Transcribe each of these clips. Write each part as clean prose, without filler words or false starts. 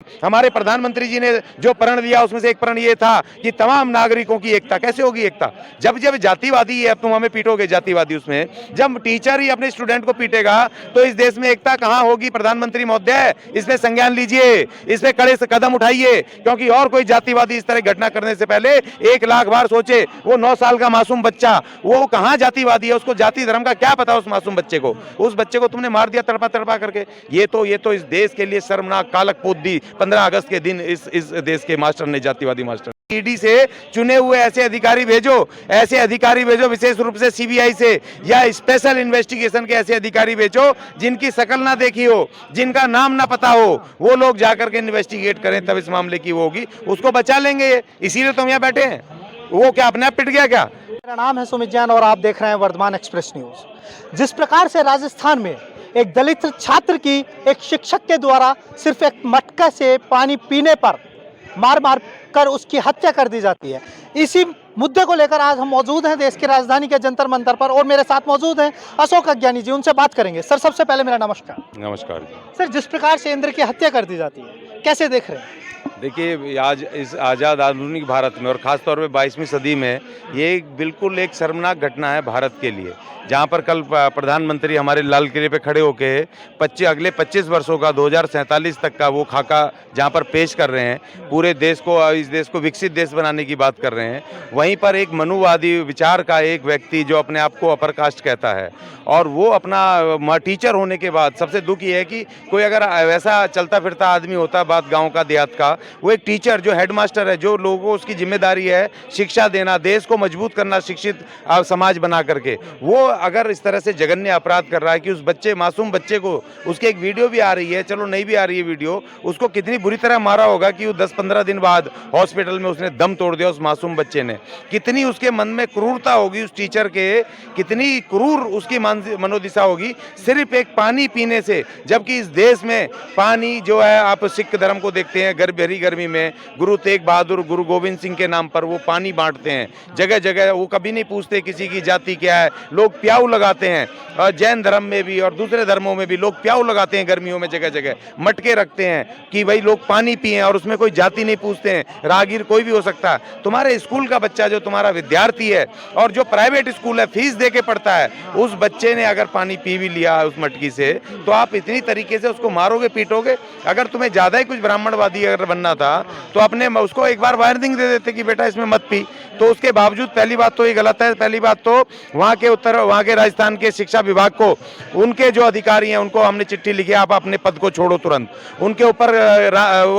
हमारे प्रधानमंत्री जी ने जो प्रण दिया उसमें से एक प्रण ये था कि तमाम नागरिकों की एकता। कैसे होगी एकता? जब जब जातिवादी है, अब तुम हमें पीटोगे जातिवादी, उसमें जब टीचर ही अपने स्टूडेंट को पीटेगा तो इस देश में एकता कहां होगी? प्रधानमंत्री महोदय, इस पे संज्ञान लीजिए, इस पे कड़े से कदम उठाइए, क्योंकि और कोई जातिवादी इस तरह घटना करने से पहले 1 लाख बार सोचे। वो 9 साल का मासूम बच्चा, वो कहां जातिवादी है? उसको जाति धर्म का क्या पता? उस मासूम बच्चे को, उस बच्चे को तुमने मार दिया तड़पा तड़पा करके। ये तो इस देश के लिए शर्मनाक कालक पोत दी 15 अगस्त के दिन इस देश के मास्टर ने, जातिवादी मास्टर। ईडी से चुने हुए ऐसे अधिकारी भेजो, विशेष रूप से सीबीआई से या स्पेशल इन्वेस्टिगेशन के ऐसे अधिकारी भेजो जिनकी शकल ना देखी हो, जिनका नाम ना पता हो, वो लोग जाकर के इन्वेस्टिगेट करें, तब इस मामले की वो होगी, उसको बचा लेंगे। इसीलिए तो हम यहाँ बैठे हैं। वो क्या अपने आप पिट गया क्या? मेरा नाम है सुमित जैन और आप देख रहे हैं वर्धमान एक्सप्रेस न्यूज। जिस प्रकार से राजस्थान में एक दलित छात्र की एक शिक्षक के द्वारा सिर्फ एक मटका से पानी पीने पर मार मार कर उसकी हत्या कर दी जाती है, इसी मुद्दे को लेकर आज हम मौजूद हैं देश की राजधानी के जंतर मंतर पर और मेरे साथ मौजूद हैं अशोक अज्ञानी जी, उनसे बात करेंगे। सर, सबसे पहले मेरा नमस्कार। नमस्कार। सर, जिस प्रकार से इंद्र की हत्या कर दी जाती है, कैसे देख रहे हैं? देखिए, आज इस आज़ाद आधुनिक भारत में और ख़ासतौर पे 22वीं सदी में ये बिल्कुल एक शर्मनाक घटना है भारत के लिए, जहाँ पर कल प्रधानमंत्री हमारे लाल किले पे खड़े होके अगले 25 वर्षों का 2047 तक का वो खाका जहाँ पर पेश कर रहे हैं, पूरे देश को, इस देश को विकसित देश बनाने की बात कर रहे हैं। वहीं पर एक मनुवादी विचार का एक व्यक्ति जो अपने आप को अपर कास्ट कहता है, और वो अपना टीचर होने के बाद, सबसे दुख ये है कि कोई अगर वैसा चलता फिरता आदमी होता, बात गाँव का देहात का, वो एक टीचर जो हेडमास्टर है, जो लोगों को उसकी जिम्मेदारी है शिक्षा देना, देश को मजबूत करना, शिक्षित समाज बना करके, वो अगर इस तरह से जघन्य अपराध कर रहा है कि उस बच्चे, मासूम बच्चे को, उसकी एक वीडियो भी आ रही है, चलो नहीं भी आ रही है वीडियो, उसको कितनी बुरी तरह मारा होगा कि वो 10-15 दिन बाद हॉस्पिटल में उसने दम तोड़ दिया उस मासूम बच्चे ने। कितनी उसके मन में क्रूरता होगी उस टीचर के, कितनी क्रूर उसकी मनोदिशा होगी सिर्फ एक पानी पीने से। जबकि इस देश में पानी जो है, आप सिख धर्म को देखते हैं, भरी गर्मी में गुरु तेग बहादुर, गुरु गोविंद सिंह के नाम पर वो पानी बांटते हैं जगह जगह। वो कभी नहीं पूछते किसी की जाति क्या है, लोग प्याऊ लगाते हैं। और जैन धर्म में भी और दूसरे धर्मों में भी लोग प्याऊ लगाते हैं गर्मियों में, जगह जगह मटके रखते हैं कि भाई लोग पानी पिएं, और उसमें कोई जाति नहीं पूछते हैं, राहगीर कोई भी हो सकता है। तुम्हारे स्कूल का बच्चा, जो तुम्हारा विद्यार्थी है और जो प्राइवेट स्कूल है, फीस दे के पढ़ता है, उस बच्चे ने अगर पानी पी भी लिया उस मटकी से, तो आप इतनी तरीके से उसको मारोगे, पीटोगे? अगर तुम्हें ज्यादा ही कुछ ब्राह्मणवादी अगर बनना था तो अपने उसको एक बार वार्निंग दे देते कि बेटा इसमें मत पी। तो उसके बावजूद पहली बात तो ये गलत है। पहली बात तो वहाँ के राजस्थान के शिक्षा विभाग को, उनके जो अधिकारी हैं, उनको हमने चिट्ठी लिखी, आप अपने पद को छोड़ो तुरंत। उनके ऊपर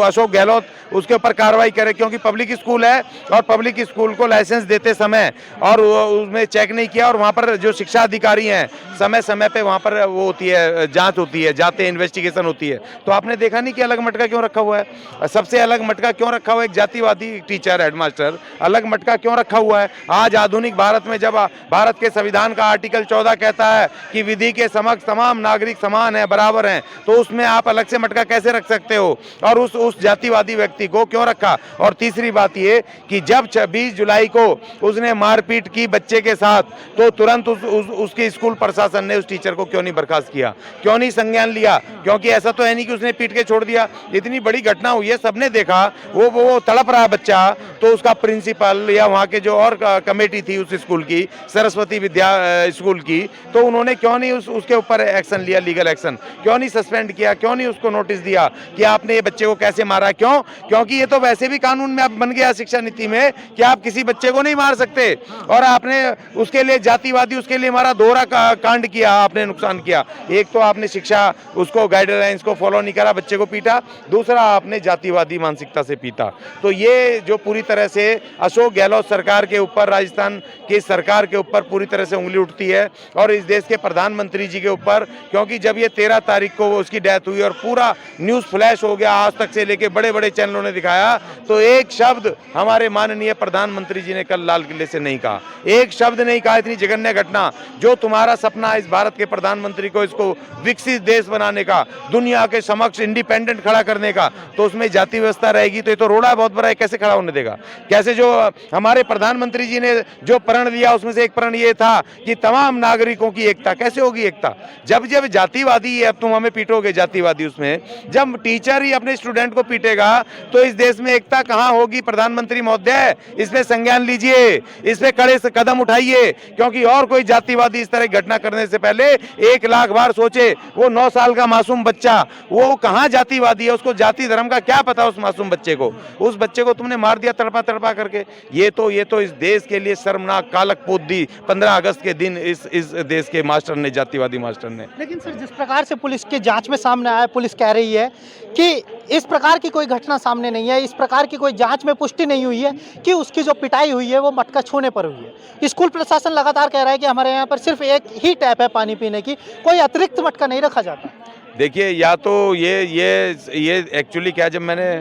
अशोक गहलोत उसके ऊपर कार्रवाई करे, क्योंकि पब्लिक स्कूल है और पब्लिक स्कूल को लाइसेंस देते समय और उसमें चेक नहीं किया, और वहाँ पर जो शिक्षा अधिकारी हैं समय समय पे वहाँ पर वो होती है, जांच होती है, जाते इन्वेस्टिगेशन होती है। तो आपने देखा नहीं कि अलग मटका क्यों रखा हुआ है? सबसे अलग मटका क्यों रखा हुआ है? एक जातिवादी टीचर, हेडमास्टर, अलग मटका क्यों रखा हुआ है? आज आधुनिक भारत में जब भारत के संविधान का आर्टिकल 14 कहता है कि विधि के समक्ष तमाम नागरिक समान हैं, बराबर हैं, तो उसमें आप अलग से मटका कैसे रख सकते हो? और उस जातिवादी व्यक्ति को क्यों रखा? और तीसरी बात ये कि जब 20 जुलाई को उसने मारपीट की बच्चे के साथ, तो तुरंत उसके स्कूल प्रशासन ने उस टीचर को क्यों नहीं बर्खास्त किया, क्यों नहीं संज्ञान लिया? क्योंकि ऐसा तो है नहीं कि उसने पीट के छोड़ दिया। इतनी बड़ी घटना हुई है, सबने देखा, वो तड़प रहा है बच्चा, तो उसका प्रिंसिपल या वहाँ के जो और कमेटी थी उस स्कूल की, सरस्वती विद्या स्कूल की, तो उन्होंने क्यों नहीं उसके ऊपर एक्शन लिया, लीगल एक्शन क्यों नहीं सस्पेंड किया, क्यों नहीं उसको नोटिस दिया कि आपने ये बच्चे को कैसे मारा? क्यों? क्योंकि ये तो वैसे भी कानून में अब बन गया शिक्षा नीति में कि आप किसी बच्चे को नहीं मार सकते, और आपने उसके लिए जातिवादी, उसके लिए हमारा दोहरा कांड किया, आपने नुकसान किया। एक तो आपने शिक्षा उसको गाइडलाइंस को फॉलो नहीं करा, बच्चे को पीटा, दूसरा आपने जातिवादी मानसिकता से पीटा। तो ये जो पूरी तरह से अशोक गहलोत सरकार के ऊपर, राजस्थान की सरकार के ऊपर पूरी तरह से उंगली उठती है, और इस देश के प्रधानमंत्री जी के ऊपर, क्योंकि जब ये 13 तारीख को उसकी डेथ हुई और पूरा न्यूज़ फ्लैश हो गया, आज तक से लेके बड़े बड़े चैनलों ने दिखाया, तो एक शब्द हमारे माननीय प्रधानमंत्री जी ने कल लाल किले से नहीं कहा, एक शब्द नहीं कहा। इतनी जघन्य घटना, जो तुम्हारा सपना है इस भारत के प्रधानमंत्री को, इसको विकसित देश बनाने का, दुनिया के समक्ष इंडिपेंडेंट खड़ा करने का, तो उसमें जाति व्यवस्था रहेगी तो ये तो रोड़ा बहुत बड़ा है, कैसे खड़ा होने देगा? कैसे जो हमारे हमारे प्रधानमंत्री जी ने जो प्रण दिया उसमें से एक प्रण ये था कि तमाम नागरिकों की एकता। कैसे होगी एकता जब जब जातिवादी है, अब तुम हमें पीटोगे जातिवादी, उसमें जब टीचर ही अपने स्टूडेंट को पीटेगा तो इस देश में एकता कहाँ होगी। प्रधानमंत्री महोदय, इस पे संज्ञान लीजिए, इस पे कड़े से कदम उठाइए, क्योंकि और कोई जातिवादी इस तरह की घटना करने से पहले 1,00,000 बार सोचे। वो 9 साल का मासूम बच्चा, वो कहाँ जातिवादी है, उसको जाति धर्म का क्या पता उस मासूम बच्चे को। उस बच्चे को तुमने मार दिया तड़पा तड़पा करके। ये तो इस देश के लिए शर्मनाक कालक पोत दी 15 अगस्त के दिन इस देश के मास्टर ने, जातिवादी मास्टर ने। लेकिन सर, जिस प्रकार से पुलिस के जांच में सामने आया, पुलिस कह रही है कि इस प्रकार की कोई घटना सामने नहीं है, इस प्रकार की कोई जांच में पुष्टि नहीं हुई है कि उसकी जो पिटाई हुई है वो मटका छूने पर हुई है। स्कूल प्रशासन लगातार कह रहा है कि हमारे यहाँ पर सिर्फ एक ही टैप है पानी पीने की, कोई अतिरिक्त मटका नहीं रखा जाता। देखिए, या तो ये एक्चुअली क्या, जब मैंने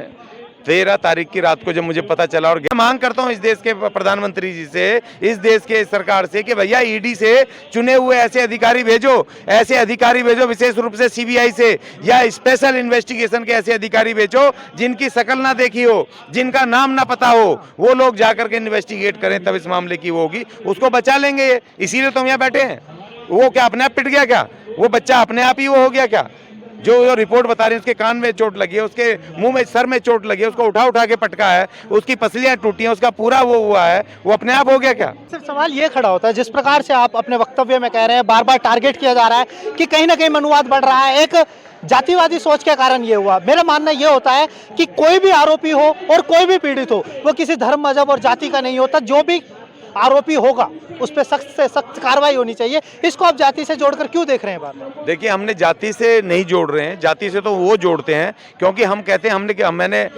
13 तारीख की रात को जब मुझे पता चला, और मांग करता हूं इस देश के प्रधानमंत्री जी से, इस देश के सरकार से, कि भैया ईडी से चुने हुए ऐसे अधिकारी भेजो, विशेष रूप से सीबीआई से या स्पेशल इन्वेस्टिगेशन के ऐसे अधिकारी भेजो जिनकी शकल ना देखी हो, जिनका नाम ना पता हो। वो लोग जाकर के इन्वेस्टिगेट करें, तब इस मामले की वो होगी, उसको बचा लेंगे। इसीलिए तो हम यहाँ बैठे हैं। वो क्या अपने आप पिट गया क्या? वो बच्चा अपने आप ही वो हो गया क्या? जो रिपोर्ट बता रही है, उसके कान में चोट लगी है, उसके मुंह में, सर में चोट लगी है, उसको उठा के पटका है, उसकी पसलियां टूटी हैं, उसका पूरा वो हुआ है, वो अपने आप हो गया क्या? सर, सवाल ये खड़ा होता है, जिस प्रकार से आप अपने वक्तव्य में कह रहे हैं, बार बार टारगेट किया जा रहा है कि कहीं ना कहीं मनुवाद बढ़ रहा है, एक जातिवादी सोच के कारण ये हुआ। मेरा मानना ये होता है कि कोई भी आरोपी हो और कोई भी पीड़ित हो, वो किसी धर्म, मजहब और जाति का नहीं होता। जो भी आरोपी होगा उस पर सख्त से सख्त कार्रवाई होनी चाहिए। इसको आप जाति से जोड़कर क्यों देख रहे हैं बात? देखिए, हमने जाति से नहीं जोड़ रहे हैं, जाति से तो वो जोड़ते हैं, क्योंकि हम कहते हैं मैंने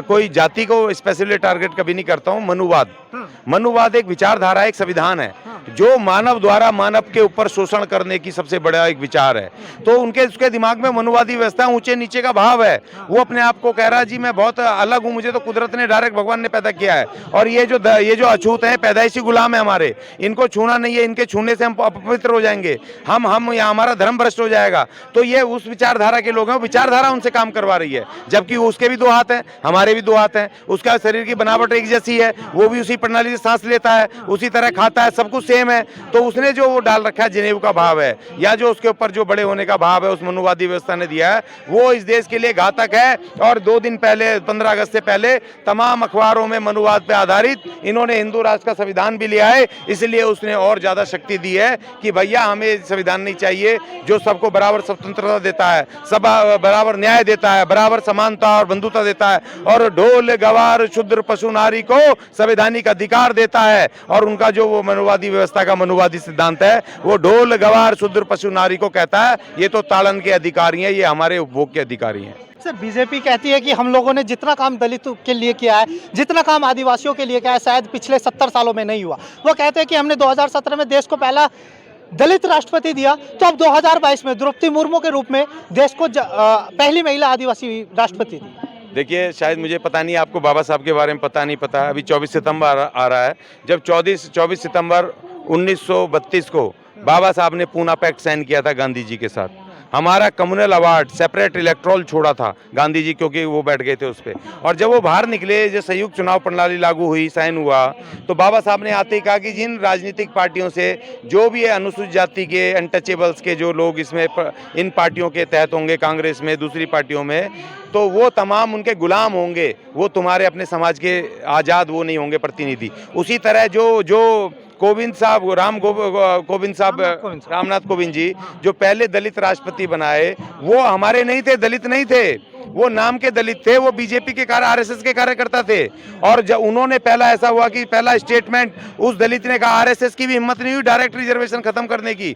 कोई जाति को स्पेसिफिकली टारगेट कभी नहीं करता हूँ। मनुवाद एक विचारधारा, एक संविधान है जो मानव द्वारा मानव के ऊपर शोषण करने की सबसे बड़ा एक विचार है। तो उसके दिमाग में मनुवादी व्यवस्था, ऊंचे नीचे का भाव है। वो अपने आप को कह रहा है जी मैं बहुत अलग हूँ, मुझे तो कुदरत ने डायरेक्ट, भगवान ने पैदा किया है, और ये जो अछूत है, पैदाइशी गुलाम है हमारे, इनको छूना नहीं है, इनके छूने से हम अपवित्र हो जाएंगे, हम या हमारा धर्म भ्रष्ट हो जाएगा। तो ये उस विचारधारा के लोग हैं, विचारधारा उनसे काम करवा रही है, जबकि उसके भी 2 हाथ हैं, हमारे भी 2 हाथ हैं, उसका शरीर की बनावट एक जैसी है, वो भी उसी प्रणाली से सांस लेता है, उसी तरह खाता है, सब कुछ सेम है। तो उसने जो वो डाल रखा है जनेऊ का भाव है, या जो उसके ऊपर जो बड़े होने का भाव है उस मनुवादी व्यवस्था ने दिया है, वो इस देश के लिए घातक है। और 2 दिन पहले, 15 अगस्त से पहले, तमाम अखबारों में मनुवाद पे आधारित इन्होंने हिंदू राष्ट्र का संविधान भी लिया है। इसलिए उसने और ज्यादा शक्ति दी है कि भैया हमें संविधान नहीं चाहिए जो सबको बराबर स्वतंत्रता देता है, सब बराबर न्याय देता है, बराबर समानता और बंधुता देता है, और ढोल गवार शूद्र पशु नारी को संवैधानिक अधिकार देता है। और उनका जो वो मनुवादी व्यवस्था का मनुवादी सिद्धांत है, वो ढोल गवार शूद्र पशु नारी को कहता है। ये तो ताड़न के अधिकारी हैं, ये हमारे उपभोग के अधिकारी हैं। सर, बीजेपी कहती है कि हम लोगों ने जितना काम दलितों के लिए किया है, जितना काम आदिवासियों के लिए किया है, शायद पिछले 70 सालों में नहीं हुआ। वो कहते हैं कि हमने 2017 में देश को पहला दलित राष्ट्रपति दिया, तो अब 2022 में द्रौपदी मुर्मू के रूप में देश को पहली महिला आदिवासी राष्ट्रपति दी। देखिए, शायद मुझे पता नहीं, आपको बाबा साहब के बारे में पता नहीं पता। अभी 24 सितंबर आ रहा है, जब 24 सितंबर 1932 को बाबा साहब ने पूना पैक्ट साइन किया था गांधी जी के साथ। हमारा कम्युनल अवार्ड सेपरेट इलेक्ट्रोल छोड़ा था गांधी जी, क्योंकि वो बैठ गए थे उस पर। और जब वो बाहर निकले, जो संयुक्त चुनाव प्रणाली लागू हुई, साइन हुआ, तो बाबा साहब ने आते ही कहा कि जिन राजनीतिक पार्टियों से जो भी है अनुसूचित जाति के, अनटचेबल्स के जो लोग इसमें इन पार्टियों के तहत होंगे, कांग्रेस में, दूसरी पार्टियों में, तो वो तमाम उनके गुलाम होंगे, वो तुम्हारे अपने समाज के आज़ाद वो नहीं होंगे प्रतिनिधि। उसी तरह जो कोविंद साहब, रामनाथ कोविंद जी जो पहले दलित राष्ट्रपति बनाए, वो हमारे नहीं थे, दलित नहीं थे, वो नाम के दलित थे, वो बीजेपी के आरएसएस के कार्यकर्ता थे। और जब उन्होंने पहला ऐसा हुआ कि पहला स्टेटमेंट उस दलित ने कहा, आरएसएस की भी हिम्मत नहीं हुई डायरेक्ट रिजर्वेशन खत्म करने की।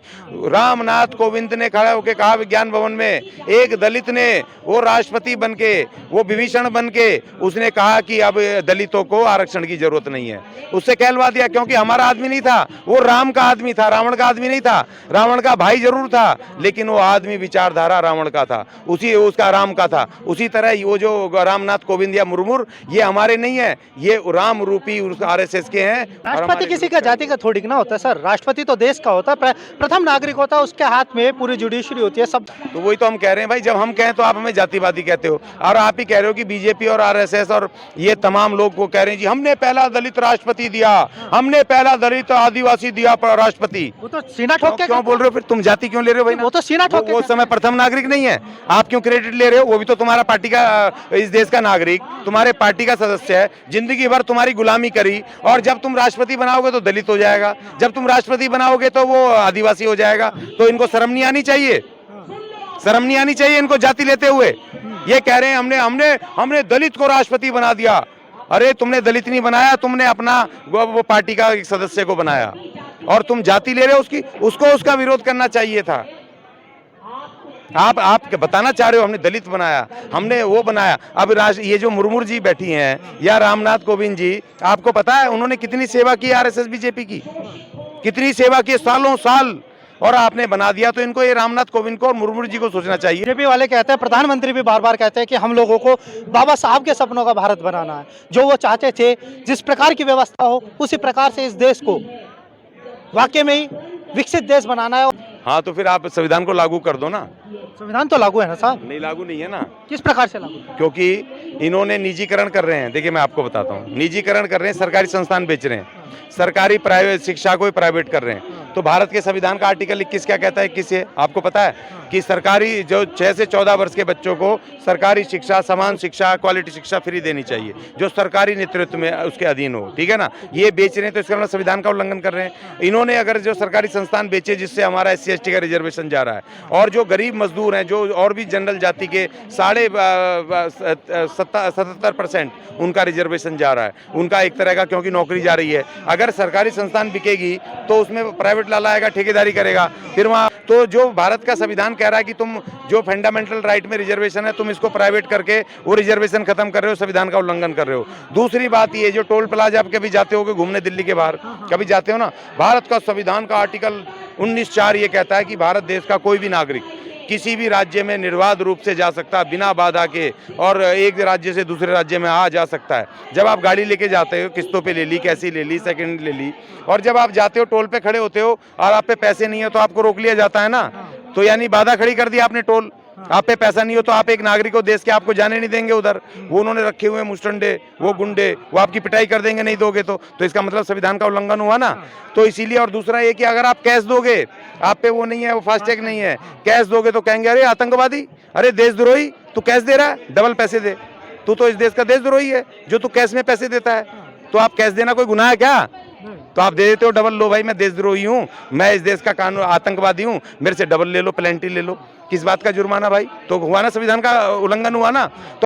रामनाथ कोविंद ने खड़ा होकर कहा विज्ञान भवन में, एक दलित ने वो राष्ट्रपति बनके, वो विभीषण बनके उसने कहा कि अब दलितों को आरक्षण की जरूरत नहीं है। उससे कहलवा दिया, क्योंकि हमारा आदमी नहीं था, वो राम का आदमी था, रावण का आदमी नहीं था। रावण का भाई जरूर था, लेकिन वो आदमी विचारधारा रावण का था, उसका राम का था। उसी तरह वो जो रामनाथ कोविंद या मुर्मू ये हमारे नहीं है, ये राम रूपी आरएसएस के हैं। और राष्ट्रपति हमारे किसी का जाति का थोड़ी ना होता है सर, राष्ट्रपति तो देश का होता है, प्रथम नागरिक होता है, उसके हाथ में पूरी जुडिशरी होती है सब। तो वही तो हम कह रहे हैं भाई, जब हम कहें तो आप हमें जातिवादी कहते हो, और आप ही कह रहे हो कि बीजेपी और आरएसएस और ये तमाम लोग को कह रहे हैं जी हमने पहला दलित राष्ट्रपति दिया, हमने पहला दलित आदिवासी दिया राष्ट्रपति। वो तो सीना ठोक के क्यों बोल रहे हो फिर, तुम जाति क्यों ले रहे हो भाई? वो तो सीना ठोक के वो समय प्रथम नागरिक नहीं है, आप क्यों क्रेडिट ले रहे हो? वो भी तो तुम्हारा पार्टी का, इस देश का नागरिक, तुम्हारे पार्टी का सदस्य है, जिंदगी भर तुम्हारी गुलामी करी, और जब तुम राष्ट्रपति बनाओगे तो दलित हो जाएगा, जब तुम राष्ट्रपति बनाओगे तो वो आदिवासी हो जाएगा। तो इनको शर्म नहीं आनी चाहिए, शर्म नहीं आनी चाहिए इनको जाति लेते हुए। ये कह रहे हैं हमने हमने हमने दलित को राष्ट्रपति बना दिया। अरे तुमने दलित नहीं बनाया, तुमने अपना वो पार्टी का एक सदस्य को बनाया, और तुम जाति ले रहे हो उसकी, उसको उसका विरोध करना चाहिए था। आप बताना चाह रहे हो हमने दलित बनाया, हमने वो बनाया। अब ये जो मुर्मू जी बैठी हैं या रामनाथ कोविंद जी, आपको पता है उन्होंने कितनी सेवा की आरएसएस बीजेपी की, कितनी सेवा की, सालों साल, और आपने बना दिया। तो इनको, ये रामनाथ कोविंद को और मुर्मू जी को सोचना चाहिए। बीजेपी वाले कहते हैं, प्रधानमंत्री भी बार बार कहते हैं कि हम लोगों को बाबा साहब के सपनों का भारत बनाना है, जो वो चाहते थे, जिस प्रकार की व्यवस्था हो उसी प्रकार से इस देश को वाकई में ही विकसित देश बनाना है। हाँ, तो फिर आप संविधान को लागू कर दो ना। संविधान तो लागू है ना साहब? नहीं, लागू नहीं है ना। किस प्रकार से लागू? क्योंकि इन्होंने निजीकरण कर रहे हैं। देखिए मैं आपको बताता हूँ, निजीकरण कर रहे हैं, सरकारी संस्थान बेच रहे हैं, सरकारी प्राइवेट शिक्षा को ही प्राइवेट कर रहे हैं। तो भारत के संविधान का आर्टिकल 21 क्या कहता है? 21 से आपको पता है कि सरकारी जो 6 से 14 वर्ष के बच्चों को सरकारी शिक्षा, समान शिक्षा, क्वालिटी शिक्षा फ्री देनी चाहिए, जो सरकारी नेतृत्व में उसके अधीन हो। ठीक है ना? ये बेच रहे हैं तो इसका मतलब संविधान का उल्लंघन कर रहे हैं। इन्होंने अगर जो सरकारी संस्थान बेचे जिससे हमारा SC ST का रिजर्वेशन जा रहा है, और जो गरीब मजदूर हैं, जो और भी जनरल जाति के 77% उनका रिजर्वेशन जा रहा है, उनका एक तरह का, क्योंकि नौकरी जा रही है। अगर सरकारी संस्थान बिकेगी तो उसमें प्राइवेट लाला आएगा, ठेकेदारी करेगा, फिर वहाँ तो जो भारत का संविधान कह रहा है कि तुम जो फंडामेंटल राइट में रिजर्वेशन है, तुम इसको प्राइवेट करके वो रिजर्वेशन खत्म कर रहे हो, संविधान का उल्लंघन कर रहे हो। दूसरी बात ये, जो टोल प्लाजा आप कभी जाते हो घूमने दिल्ली के बाहर, कभी जाते हो ना, भारत का संविधान का आर्टिकल 19(4) ये कहता है कि भारत देश का कोई भी नागरिक किसी भी राज्य में निर्बाध रूप से जा सकता है, बिना बाधा के, और एक राज्य से दूसरे राज्य में आ जा सकता है। जब आप गाड़ी लेके जाते हो, किस्तों पे ले ली, कैसी ले ली, सेकंड ले ली, और जब आप जाते हो टोल पे खड़े होते हो और आप पे पैसे नहीं है तो आपको रोक लिया जाता है ना। तो यानी बाधा खड़ी कर दी आपने टोल, आप पे पैसा नहीं हो तो आप एक नागरिक हो देश के, आपको जाने नहीं देंगे उधर। वो उन्होंने रखे हुए मुस्टंडे, वो गुंडे, वो आपकी पिटाई कर देंगे नहीं दोगे तो इसका मतलब संविधान का उल्लंघन हुआ ना। तो इसीलिए, और दूसरा ये कि अगर आप कैश दोगे, आप पे वो नहीं है, वो फास्टैग नहीं है, कैश दोगे तो कहेंगे अरे आतंकवादी, अरे देशद्रोही, तू कैश दे रहा है, डबल पैसे दे, तू तो इस देश का देशद्रोही है जो तू कैश में पैसे देता है। तो आप कैश देना कोई गुनाह है क्या? तो आप दे देते हो डबल, लो भाई मैं देशद्रोही हूँ, मैं इस देश का कानून आतंकवादी हूँ, मेरे से डबल ले लो, प्लेंटी ले लो, किस बात का जुर्माना भाई? तो हुआ ना, संविधान का उल्लंघन हुआ ना। तो